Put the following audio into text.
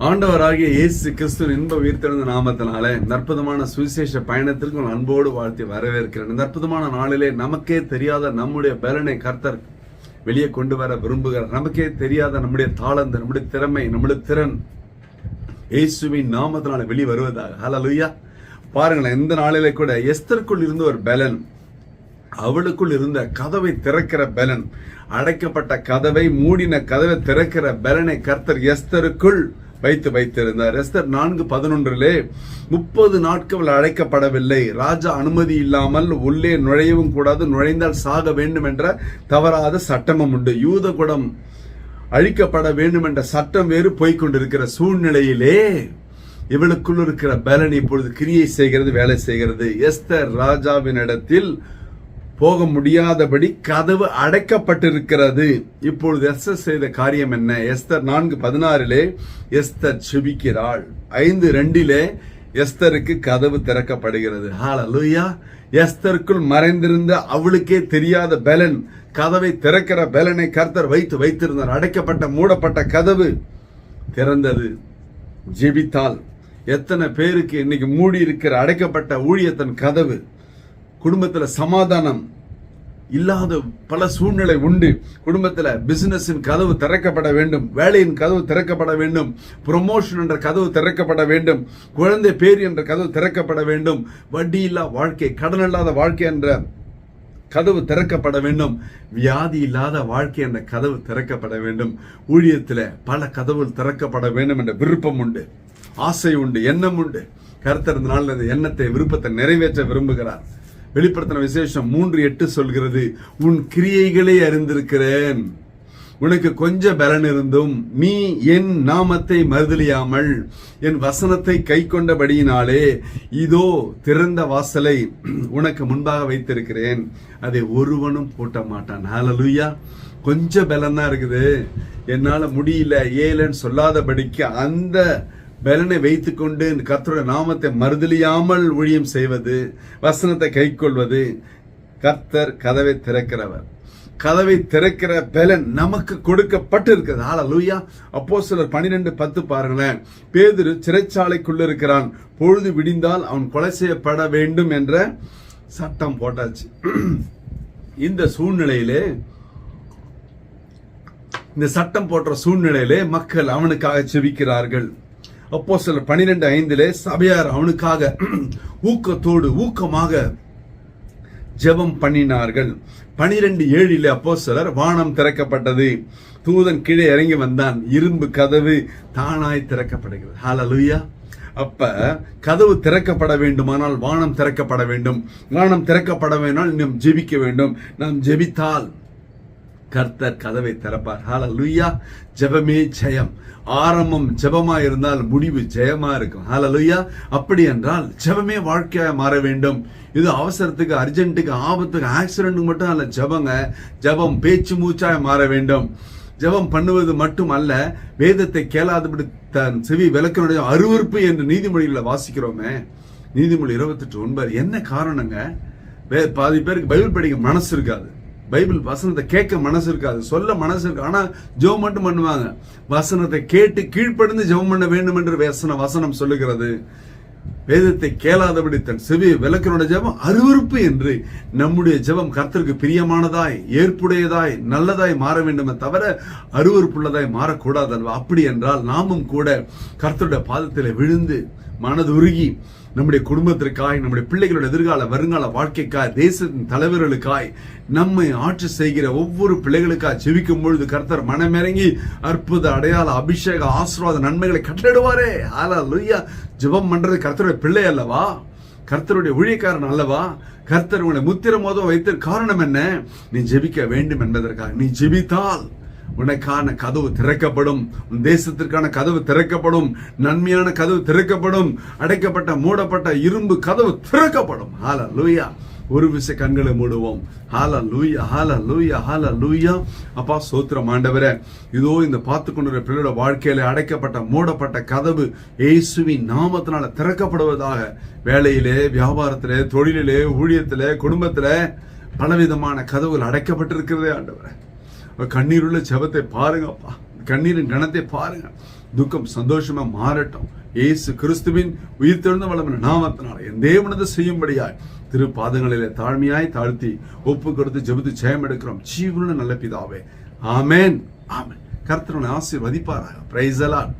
ஆண்டவராகிய இயேசு கிறிஸ்துவின் இன்ப உயிர்த்தெழுந்த நாமத்தினாலே அற்புதமான சுவிசேஷ பயணத்திற்கு அன்போடு வாழ்த்தி வரவேற்கிறேன். இந்த அற்புதமான நாளிலே நமக்கே தெரியாத நம்முடைய பலனை கர்த்தர் வெளியே கொண்டு வர விரும்புகிறார். நமக்கே தெரியாத நம்முடைய தாளந்து, நம்முடைய திறமை, நம்முடைய திறன் இயேசுவின் நாமத்தினால வெளியே வருவதாக. ஹல்லேலூயா. பாருங்களேன், இந்த நாளிலே கூட எஸ்தருக்குள் இருந்த ஒரு பலன், அவளுக்குள் இருந்த கதவை திறக்கிற பலன், அடைக்கப்பட்ட கதவை, மூடின கதவை திறக்கிற பலனை கர்த்தர் எஸ்தருக்குள் வைத்திருந்தார். எஸ்தர் 4:11 30 நாட்கள் அழைக்கப்படவில்லை, ராஜா அனுமதி இல்லாமல் உள்ளே நுழையவும் கூடாது, நுழைந்தால் சாக வேண்டும் என்ற தவறாத சட்டமும் உண்டு. யூத குலம் அழிக்கப்பட வேண்டும் என்ற சட்டம் வேறு போய்கொண்டிருக்கிற சூழ்நிலையிலே இவளுக்குள் இருக்கிற பலன் இப்பொழுது கிரியை செய்கிறது, வேலை செய்கிறது. எஸ்தர் ராஜாவின் இடத்தில் போக முடியாதபடி கதவு அடைக்கப்பட்டிருக்கிறது. இப்பொழுது எஸ்தர் செய்த காரியம் என்ன? Esther 4:16 Esther செபிக்கிறாள். 5:2 எஸ்தருக்கு கதவு திறக்கப்படுகிறது. ஹல்லேலூயா. எஸ்தருக்குள் மறைந்திருந்த அவளுக்கே தெரியாத பலன், கதவை திறக்கிற பலனை கர்த்தர் வைத்திருந்தார். அடைக்கப்பட்ட மூடப்பட்ட கதவு திறந்தது. ஜெபித்தால் எத்தனை பேருக்கு இன்னைக்கு மூடி இருக்கிற அடைக்கப்பட்ட ஊழியத்தின் கதவு, குடும்பத்துல சமாதானம் இல்லாத பல சூழ்நிலை உண்டு. குடும்பத்துல பிசினஸின் கதவு திறக்கப்பட வேண்டும், வேலையின் கதவு திறக்கப்பட வேண்டும், ப்ரொமோஷன் என்ற கதவு திறக்கப்பட வேண்டும், குழந்தை பேர் என்ற கதவு திறக்கப்பட வேண்டும், வட்டி இல்லா வாழ்க்கை, கடன் இல்லாத வாழ்க்கை என்ற கதவு திறக்கப்பட வேண்டும், வியாதி இல்லாத வாழ்க்கை என்ற கதவு திறக்கப்பட வேண்டும். ஊழியத்துல பல கதவுகள் திறக்கப்பட வேண்டும் என்ற விருப்பம் உண்டு, ஆசை உண்டு, எண்ணம் உண்டு. கர்த்தர் இந்த நாள் அந்த எண்ணத்தை, விருப்பத்தை நிறைவேற்ற விரும்புகிறார். வெளிப்படுத்தின விசேஷம் 3:8 சொல்கிறது, உன் கிரியைகளை அறிந்திருக்கிறேன், உனக்கு கொஞ்ச பலன் இருந்தும் நீ என் நாமத்தை மறுதலியாமல் என் வசனத்தை கை கொண்டபடியினாலே இதோ திறந்த வாசலை உனக்கு முன்பாக வைத்திருக்கிறேன், அதை ஒருவனும் பூட்ட மாட்டான். ஹல்லேலூயா. கொஞ்ச பலன் தான் இருக்குது, என்னால முடியல, ஏலன்னு சொல்லாதபடிக்கு அந்த பலனை வைத்துக்கொண்டு கர்த்தருடைய நாமத்தை மறுதலியாமல் ஊழியம் செய்வது, வசனத்தை கை கொள்வது. கர்த்தர் கதவை திறக்கிறவர். கதவை திறக்கிற பலன் நமக்கு கொடுக்கப்பட்டு இருக்கிறது. ஹல்லேலூயா. அப்போஸ்தலர் 12:10 பாருங்களேன். பேதுரு சிறைச்சாலைக்குள்ள இருக்கிறான், பொழுது விடிந்தால் அவன் கொலை செய்யப்பட வேண்டும் என்ற சட்டம் போட்டாச்சு. இந்த சூழ்நிலையிலே, இந்த சட்டம் போட்ட சூழ்நிலையிலே மக்கள் அவனுக்காக செபிக்கிறார்கள். அப்போஸ்தலர் 12:5 சபையார் அவனுக்காக ஊக்கமாக ஜெபம் பண்ணினார்கள். 12:7 அப்போஸ்தலர் வானம் திறக்கப்பட்டது, தூதன் கீழே இறங்கி வந்தான், இரும்பு கதவு தானாய் திறக்கப்படுகிறது. ஹல்லேலூயா. அப்ப கதவு திறக்கப்பட வேண்டுமானால் வானம் திறக்கப்பட வேண்டும். வானம் திறக்கப்பட வேண்டால் நாம் ஜெபிக்க வேண்டும். நாம் ஜெபித்தால் கர்த்தர் கதவை திறப்பார். ஹல்லேலூயா. ஜெபமே ஜெயம். ஆரம்பம் ஜெபமா இருந்தால் முடிவு ஜெயமா இருக்கும். ஹல்லேலூயா. அப்படி என்றால் ஜெபமே வாழ்க்கையா மாற வேண்டும். இது அவசரத்துக்கு, அர்ஜென்ட்டுக்கு, ஆபத்துக்கு, ஆக்சிடென்ட்டுக்கு மட்டும் அல்ல ஜெபங்க. ஜெபம் பேச்சு மூச்சாய் மாற வேண்டும். ஜெபம் பண்ணுவது மட்டும் அல்ல, வேதத்தை கேளாதபடி தன் செவி விளக்கினுடைய அருவருப்பு என்று நீதிமொழிகளை வாசிக்கிறோமே. நீதிமொழி 28:9. என்ன காரணங்க? பாதி பேருக்கு பைபிள் படிக்க மனசு இருக்காது, பைபிள் வசனத்தை கேட்க மனசு இருக்காது, சொல்ல மனசு இருக்கு, ஆனா ஜெபம் மட்டும் பண்ணுவாங்க. வசனத்தை கேட்டு கீழ்ப்படிந்து ஜெபம் பண்ண வேண்டும் என்று வசனம் சொல்லுகிறது. வேதத்தை கேளாதபடி தன் செவி விளக்கினுடைய ஜெபம் அருவருப்பு என்று. நம்முடைய ஜெபம் கர்த்தருக்கு பிரியமானதாய், ஏற்புடையதாய், நல்லதாய் மாற வேண்டுமே தவிர அருவருப்புள்ளதாய் மாறக்கூடாது அல்வா? அப்படி என்றால் நாமும் கூட கர்த்தருடைய பாதத்தில் விழுந்து மனதுருகி நம்முடைய குடும்பத்திற்காய், நம்முடைய பிள்ளைகளுடைய எதிர்கால வருங்கால வாழ்க்கைக்காய், தேசத்தின் தலைவர்களுக்காய், நம்மை ஆட்சி செய்கிற ஒவ்வொரு பிள்ளைகளுக்காய் ஜெபிக்கும் பொழுது கர்த்தர் மனமிறங்கி அற்புத அடையாள அபிஷேக ஆசீர்வாத நன்மைகளை கட்டளிடுவாரே. ஹல்லேலூயா. ஜெபம் பண்றது கர்த்தருடைய பிள்ளை அல்லவா? கர்த்தருடைய ஊழியக்காரன் அல்லவா? கர்த்தர் உங்களை முத்திரமோதம் வைத்த காரணம் என்ன? நீ ஜெபிக்க வேண்டும் என்பதற்காக. நீ ஜெபித்தால் உனக்கான கதவு திறக்கப்படும், உன் தேசத்திற்கான கதவு திறக்கப்படும், நன்மையான கதவு திறக்கப்படும், அடைக்கப்பட்ட மூடப்பட்ட இரும்பு கதவு திறக்கப்படும். ஹல்லேலூயா. ஒரு விசை கண்களை மூடுவோம். ஹல்லேலூயா, ஹல்லேலூயா, ஹல்லேலூயா. அப்பா ஸ்தோத்திரம் ஆண்டவரே. இதோ இந்த பார்த்து கொண்டிருக்கிற பிள்ளையோட வாழ்க்கையில அடைக்கப்பட்ட மூடப்பட்ட கதவு இயேசுவின் நாமத்தினால திறக்கப்படுவதாக. வேலையிலே, வியாபாரத்திலே, தொழிலிலே, ஊழியத்திலே, குடும்பத்திலே பலவிதமான கதவுகள் அடைக்கப்பட்டிருக்கிறதே ஆண்டவரே. கண்ணீருள்ள ஜெபத்தை பாருங்கப்பா. கண்ணீரின் கணத்தை பாருங்க. துக்கம் சந்தோஷமா மாறட்டும். இயேசு கிறிஸ்துவின் உயிர்த்தெழுந்த வல்லமையான நாமத்தினால என் தேவனது செய்யும்படியாய் திரு பாதங்களிலே தாழ்மையாய் தாழ்த்தி ஒப்பு கொடுத்து ஜெபித்து ஜெயம் எடுக்கிறோம் ஜீவனுள்ள நல்ல பிதாவே. ஆமென். ஆமென். கர்த்தர் உன்னை ஆசீர்வதிப்பாராக. Praise the Lord.